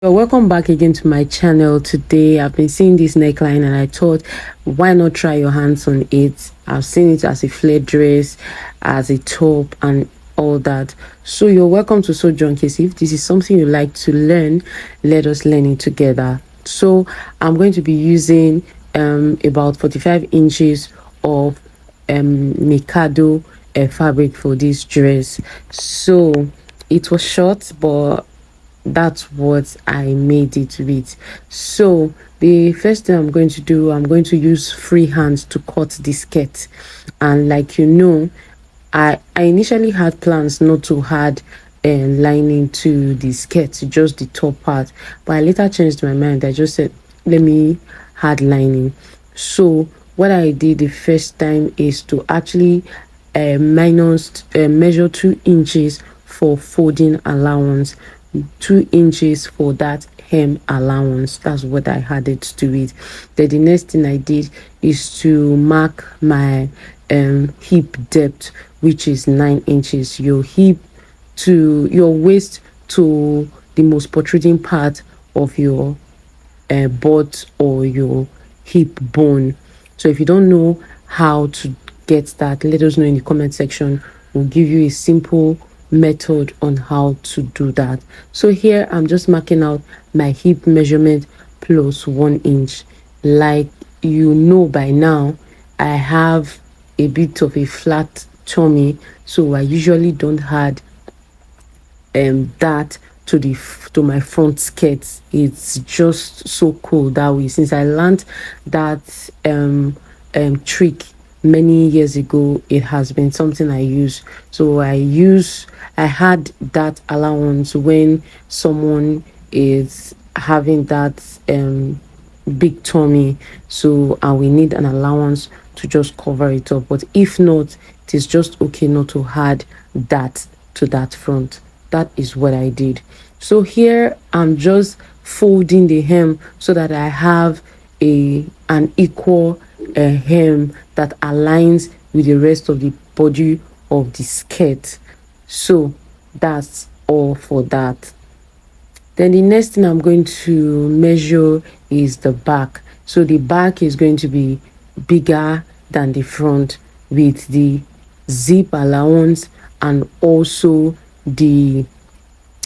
So welcome back again to my channel. Today I've been seeing this neckline and I thought, why not try your hands on it? I've seen it as a flared dress, as a top, and all that. So you're welcome to Sew Junkies. If this is something you like to learn, let us learn it together. So I'm going to be using about 45 inches of Mikado fabric for this dress. So it was short, but that's what I made it with. So the first thing I'm going to do, I'm going to use free hands to cut the skirt. And like I initially had plans not to add lining to the skirt, just the top part, but I later changed my mind. I just said, let me add lining. So what I did the first time is to actually measure 2 inches for folding allowance, 2 inches for that hem allowance. That's what I added to it. Then the next thing I did is to mark my hip depth, which is 9 inches. Your hip to your waist to the most protruding part of your butt or your hip bone. So if you don't know how to get that, let us know in the comment section. We'll give you a simple method on how to do that. So here I'm just marking out my hip measurement plus 1 inch. Like you know by now, I have a bit of a flat tummy, so I usually don't add that to my front skirt. It's just so cool that way. Since I learned that trick many years ago, it has been something I use. So I had that allowance when someone is having that big tummy, so and we need an allowance to just cover it up. But if not, it is just okay not to add that to that front. That is what I did. So here I'm just folding the hem so that I have an equal hem that aligns with the rest of the body of the skirt. So that's all for that. Then the next thing I'm going to measure is the back. So the back is going to be bigger than the front with the zip allowance and also the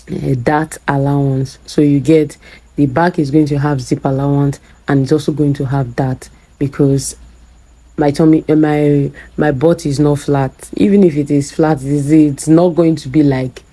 that allowance. So you get the back is going to have zip allowance and it's also going to have that, because my tummy my butt is not flat. Even if it is flat, it's not going to be like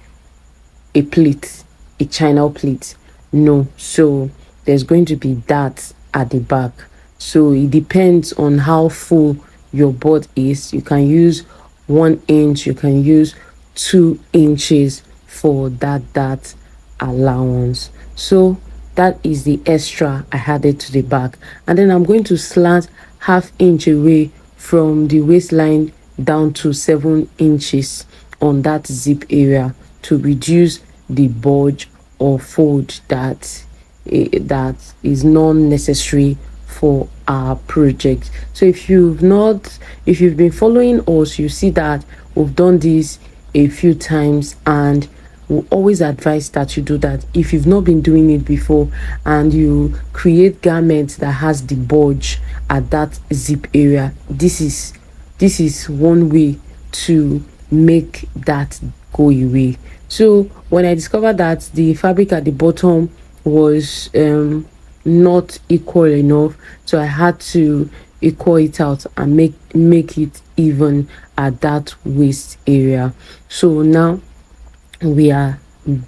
a plate, a china plate. No. So there's going to be that at the back. So it depends on how full your butt is. You can use 1 inch, you can use 2 inches for that allowance. So that is the extra I added to the back. And then I'm going to slant ½ inch away from the waistline down to 7 inches on that zip area to reduce the bulge or fold that is non-necessary for our project. So if you've been following us, you see that we've done this a few times, and we always advise that you do that. If you've not been doing it before and you create garments that has the bulge at that zip area, this is one way to make that go away. So when I discovered that the fabric at the bottom was not equal enough, so I had to equal it out and make it even at that waist area. So now we are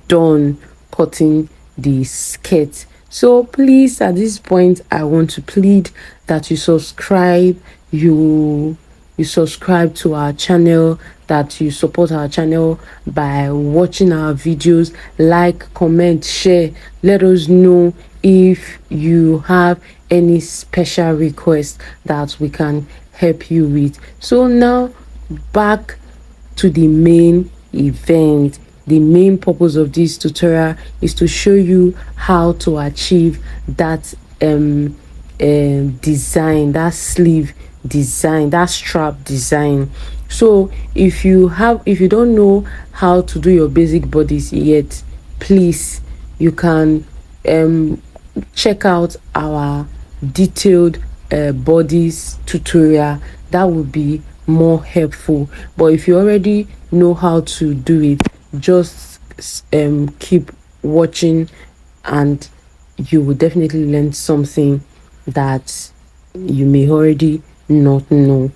done cutting the skirt. So please, at this point, I want to plead that you subscribe, you subscribe to our channel, that you support our channel by watching our videos, like, comment, share. Let us know if you have any special requests that we can help you with. So now back to the main event. The main purpose of this tutorial is to show you how to achieve that design, that sleeve design, that strap design. So if you don't know how to do your basic bodies yet, please, you can check out our detailed bodies tutorial. That would be more helpful. But if you already know how to do it, just keep watching, and you will definitely learn something that you may already not know.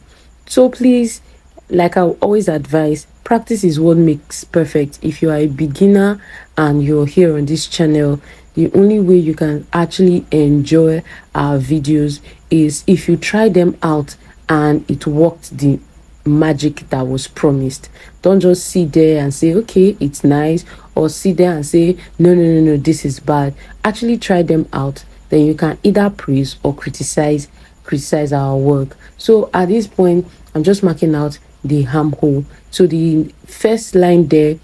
So please, like I always advise, practice is what makes perfect. If you are a beginner and you're here on this channel, the only way you can actually enjoy our videos is if you try them out and it worked the magic that was promised. Don't just sit there and say, okay, it's nice, or sit there and say, no, no, no, no, this is bad. Actually try them out, then you can either praise or criticize our work. So at this point, I'm just marking out the armhole. So the first line there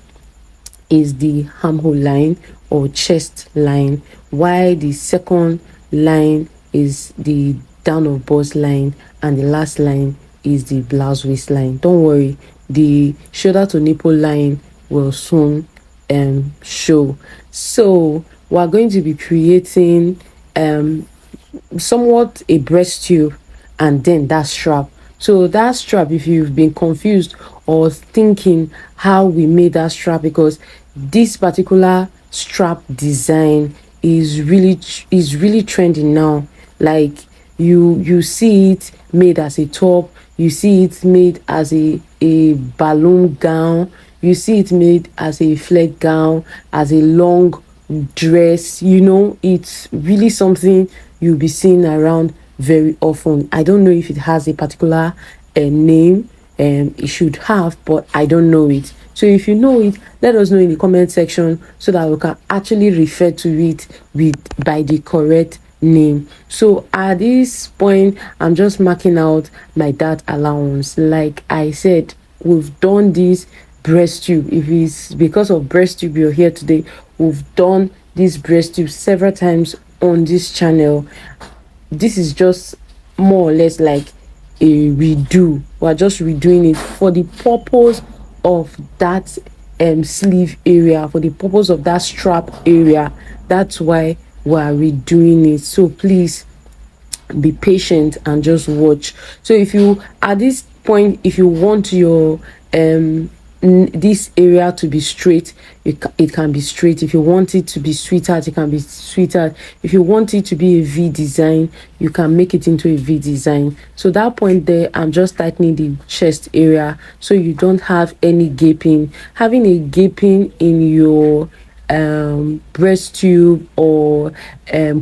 is the armhole line or chest line, while the second line is the down of bust line, and the last line is the blouse waistline. Don't worry, the shoulder to nipple line will soon show. So we're going to be creating somewhat a breast tube and then that strap. So that strap, if you've been confused or thinking how we made that strap, because this particular strap design is really trendy now. Like you see it made as a top, you see it made as a balloon gown, you see it made as a flat gown, as a long dress. It's really something you'll be seeing around very often. I don't know if it has a particular name, it should have, but I don't know it. So if you know it, let us know in the comment section so that we can actually refer to it by the correct name. So at this point, I'm just marking out my dart allowance. Like I said, we've done this breast tube. If it's because of breast tube you're here today, we've done this breast tube several times on this channel. This is just more or less like a redo. We're just redoing it for the purpose of that sleeve area, for the purpose of that strap area. That's why we're redoing it. So please be patient and just watch. So if you at this point, if you want your this area to be straight, it can be straight. If you want it to be sweetheart, it can be sweetheart. If you want it to be a V design, you can make it into a V design. So that point there, I'm just tightening the chest area so you don't have any gaping. Having a gaping in your breast tube or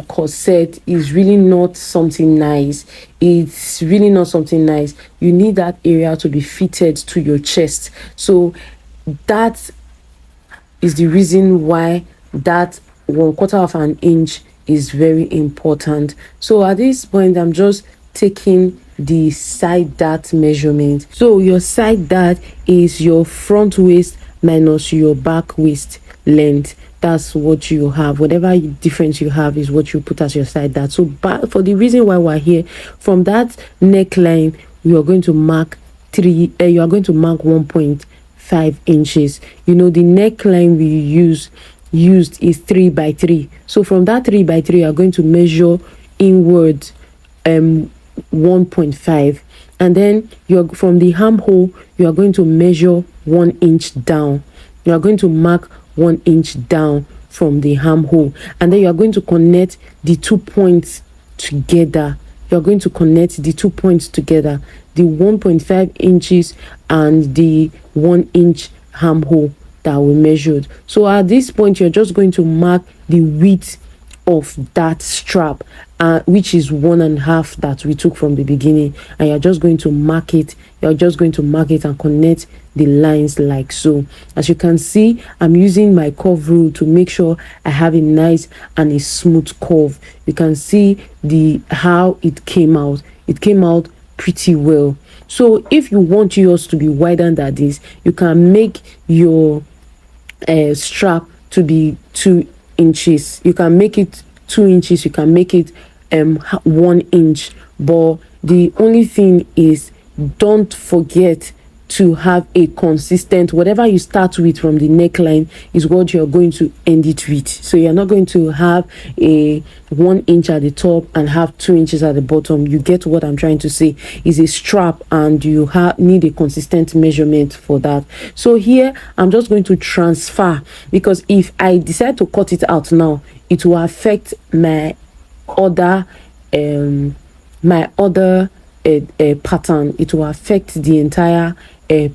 corset is really not something nice. It's really not something nice. You need that area to be fitted to your chest. So that is the reason why that 1/4 of an inch is very important. So at this point, I'm just taking the side dart measurement. So your side dart is your front waist minus your back waist length. That's what you have. Whatever difference you have is what you put as your side dart. So for the reason why we're here, from that neckline, you are going to mark 1.5 inches. The neckline we used is 3 by 3. So from that 3 by 3, you are going to measure inward 1.5, and then from the armhole, you are going to measure 1 inch down. You are going to mark 1 inch down from the armhole, and then you are going to connect the 2 points together. You are going to connect the 2 points together, the 1.5 inches and the 1 inch armhole that we measured. So at this point, you're just going to mark the width of that strap, which is 1.5 that we took from the beginning, and you're just going to mark it. You're just going to mark it and connect the lines like so. As you can see, I'm using my curve rule to make sure I have a nice and a smooth curve. You can see how it came out. It came out pretty well. So if you want yours to be wider than this, you can make your strap to be 2 inches. You can make it 2 inches. You can make it 1 inch. But the only thing is, don't forget to have a consistent, whatever you start with from the neckline is what you're going to end it with. So you're not going to have a 1 inch at the top and have 2 inches at the bottom. You get what I'm trying to say. Is a strap, and you need a consistent measurement for that. So here I'm just going to transfer, because if I decide to cut it out now, it will affect my other pattern. It will affect the entire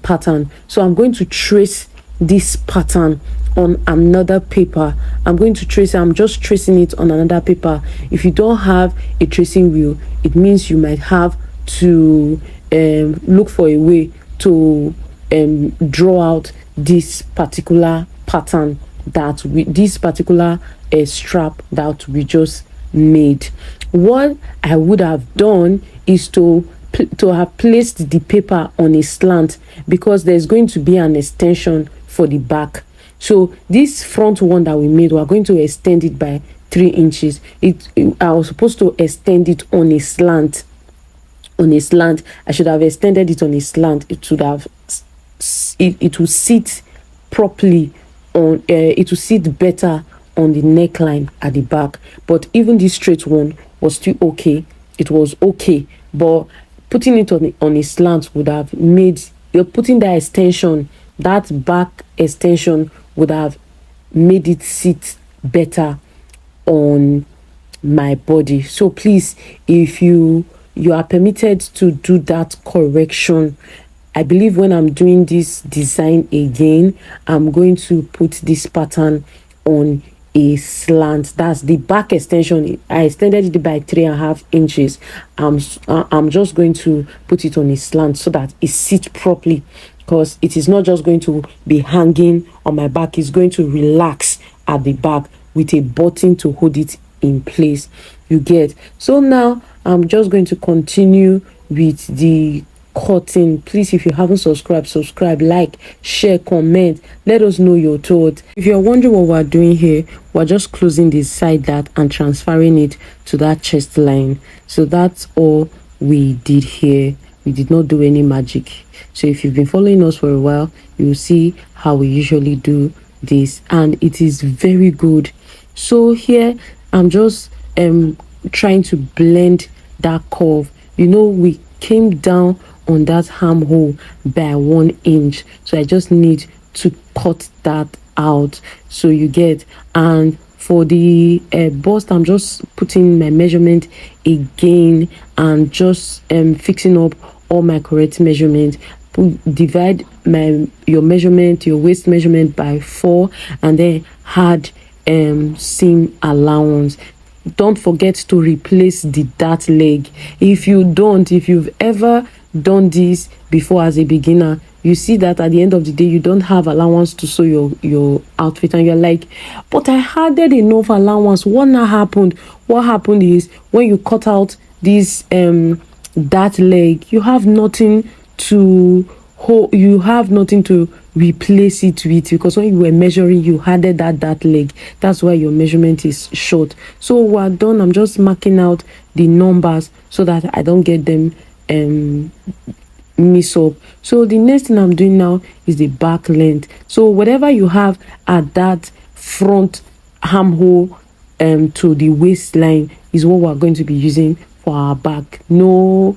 pattern. So I'm going to trace this pattern on another paper. I'm just tracing it on another paper. If you don't have a tracing wheel, it means you might have to look for a way to draw out this particular pattern, this particular strap that we just made. What I would have done is to have placed the paper on a slant, because there's going to be an extension for the back. So this front one that we made, we're going to extend it by 3 inches. I was supposed to extend it on a slant. I should have extended it on a slant. It will sit properly on it will sit better on the neckline at the back. But even this straight one was still okay. It was okay, but putting it on a slant would have made, putting that extension, that back extension, would have made it sit better on my body. So please, if you are permitted to do that correction, I believe when I'm doing this design again, I'm going to put this pattern on a slant. That's the back extension. I extended it by 3.5 inches. I'm just going to put it on a slant so that it sits properly, because it is not just going to be hanging on my back. It's going to relax at the back with a button to hold it in place. You get? So now I'm just going to continue with the cutting. Please, if you haven't subscribe, like, share, comment, let us know your thoughts. If you're wondering what we're doing here, we're just closing this side dart and transferring it to that chest line. So that's all we did here. We did not do any magic. So if you've been following us for a while, you'll see how we usually do this, and it is very good. So here I'm just trying to blend that curve. We came down on that armhole by 1 inch, so I just need to cut that out. So you get, and for the bust, I'm just putting my measurement again and just fixing up all my correct measurement. Divide your measurement, your waist measurement by 4, and then add seam allowance. Don't forget to replace the dart leg. If you've ever done this before as a beginner, you see that at the end of the day you don't have allowance to sew your outfit, and you're like, but I added enough allowance. What happened is, when you cut out this dart leg, you have nothing to replace it with, because when you were measuring, you added that leg. That's why your measurement is short. So we're done. I'm just marking out the numbers so that I don't get them mix up. So the next thing I'm doing now is the back length. So whatever you have at that front armhole to the waistline is what we're going to be using for our back. No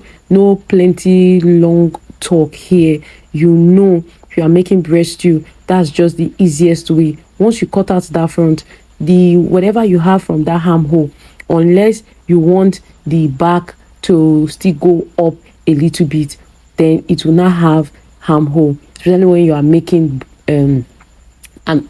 plenty long talk here. If you are making breast stew, that's just the easiest way. Once you cut out that front, whatever you have from that armhole, unless you want the back to still go up a little bit, then it will not have armhole, especially when you are making an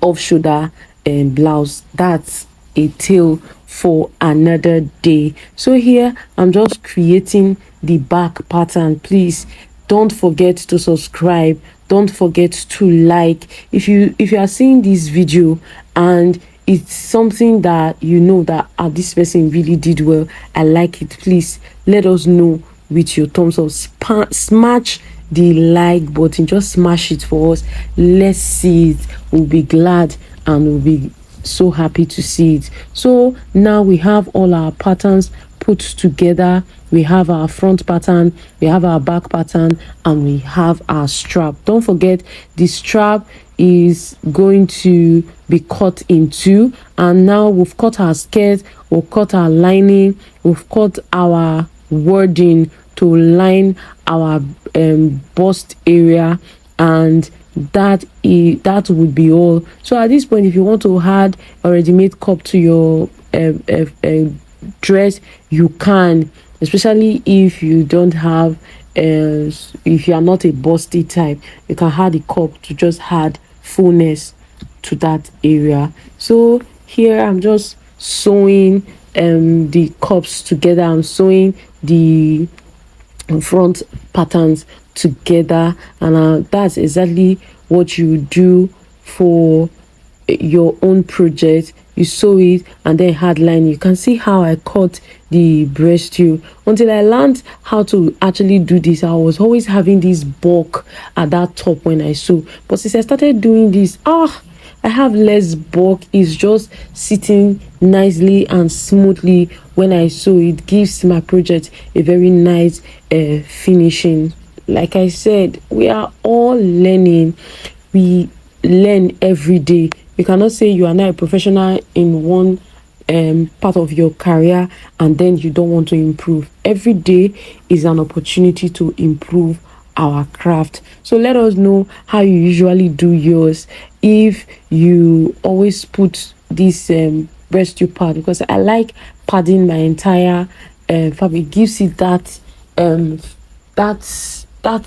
off-shoulder blouse. That's a tale for another day. So here I'm just creating the back pattern. Please don't forget to subscribe, don't forget to like. If you are seeing this video and it's something that that this person really did well, I like it, please let us know with your thumbs up. Smash the like button, just smash it for us. Let's see it. We'll be glad and we'll be so happy to see it. So now we have all our patterns put together. We have our front pattern, we have our back pattern, and we have our strap. Don't forget, the strap is going to be cut in two. And now we've cut our skirt, we've cut our lining, we've cut our wording to line our bust area, and that would be all. So at this point, if you want to add a ready-made cup to your dress, you can, especially if you don't have if you are not a busty type. You can add a cup to just add fullness to that area. So here I'm just sewing the cups together. I'm sewing the front patterns together, and that's exactly what you do for your own project. You sew it and then hard line. You can see how I cut the breast too. Until I learned how to actually do this, I was always having this bulk at that top when I sew. But since I started doing this, I have less bulk. It's just sitting nicely and smoothly when I sew. It gives my project a very nice finishing. Like I said, we are all learning. We learn every day. You cannot say you are not a professional in one part of your career and then you don't want to improve. Every day is an opportunity to improve our craft. So let us know how you usually do yours. If you always put this breast tube pad, because I like padding my entire fabric. It gives it that that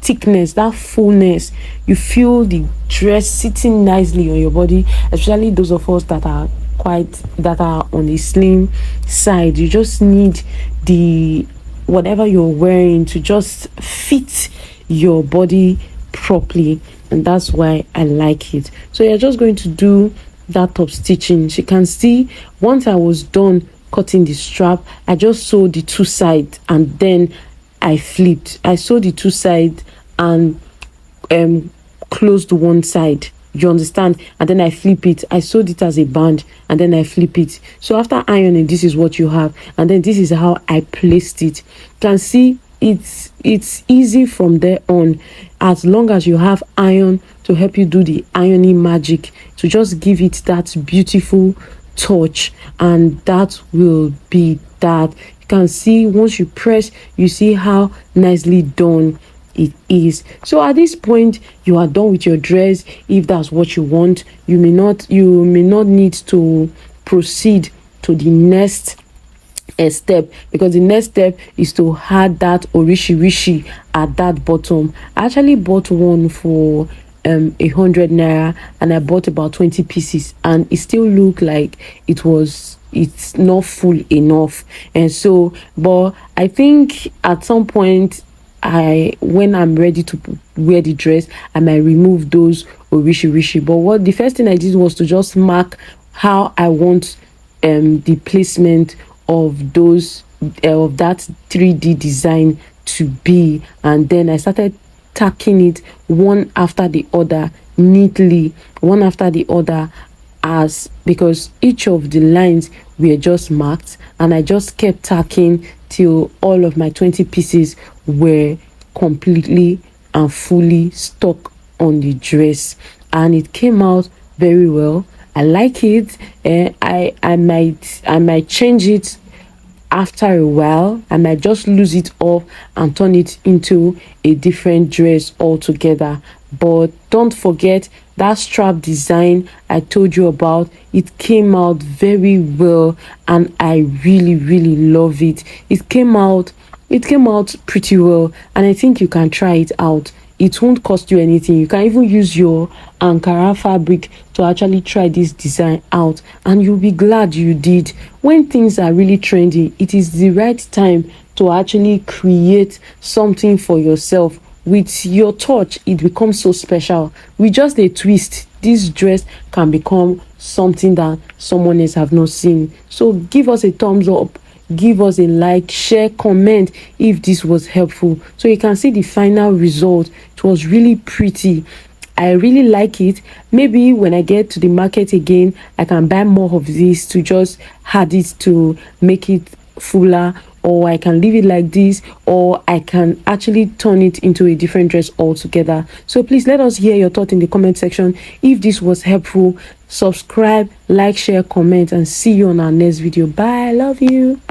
thickness, that fullness. You feel the dress sitting nicely on your body, especially those of us that are on the slim side. You just need the whatever you're wearing to just fit your body properly, and that's why I like it. So you're just going to do that top stitching. You can see once I was done cutting the strap, I just sewed the two sides and then I flipped. I sewed the two sides and closed one side, you understand, and then I flip it. I sewed it as a band and then I flip it. So after ironing, this is what you have, and then this is how I placed it. You can see it's easy from there on, as long as you have iron to help you do the ironing magic, to just give it that beautiful touch, and that will be that. You can see once you press, you see how nicely done it is. So at this point, you are done with your dress. If that's what you want, you may not need to proceed to the next step, because the next step is to add that orishi at that bottom. I actually bought one for 100 naira, and I bought about 20 pieces, and it still looked like it's not full enough. And so, but I think at some point, when I'm ready to wear the dress, I might remove those orishi. But the first thing I did was to just mark how I want the placement of those of that 3D design to be, and then I started tacking it one after the other, neatly, one after the other, because each of the lines were just marked, and I just kept tacking till all of my 20 pieces were completely and fully stuck on the dress, and it came out very well. I like it. I might change it after a while. I might just lose it off and turn it into a different dress altogether. But don't forget that strap design I told you about. It came out very well, and I really love it. It came out pretty well, and I think you can try it out. It won't cost you anything. You can even use your Ankara fabric to actually try this design out, and you'll be glad you did. When things are really trendy, it is the right time to actually create something for yourself. With your touch, it becomes so special. With just a twist, this dress can become something that someone else have not seen. So give us a thumbs up, give us a like, share, comment if this was helpful, so you can see the final result. It was really pretty. I really like it. Maybe when I get to the market again, I can buy more of this to just add it to make it fuller, or I can leave it like this, or I can actually turn it into a different dress altogether. So please let us hear your thoughts in the comment section. If this was helpful, subscribe, like, share, comment, and see you on our next video. Bye. I love you.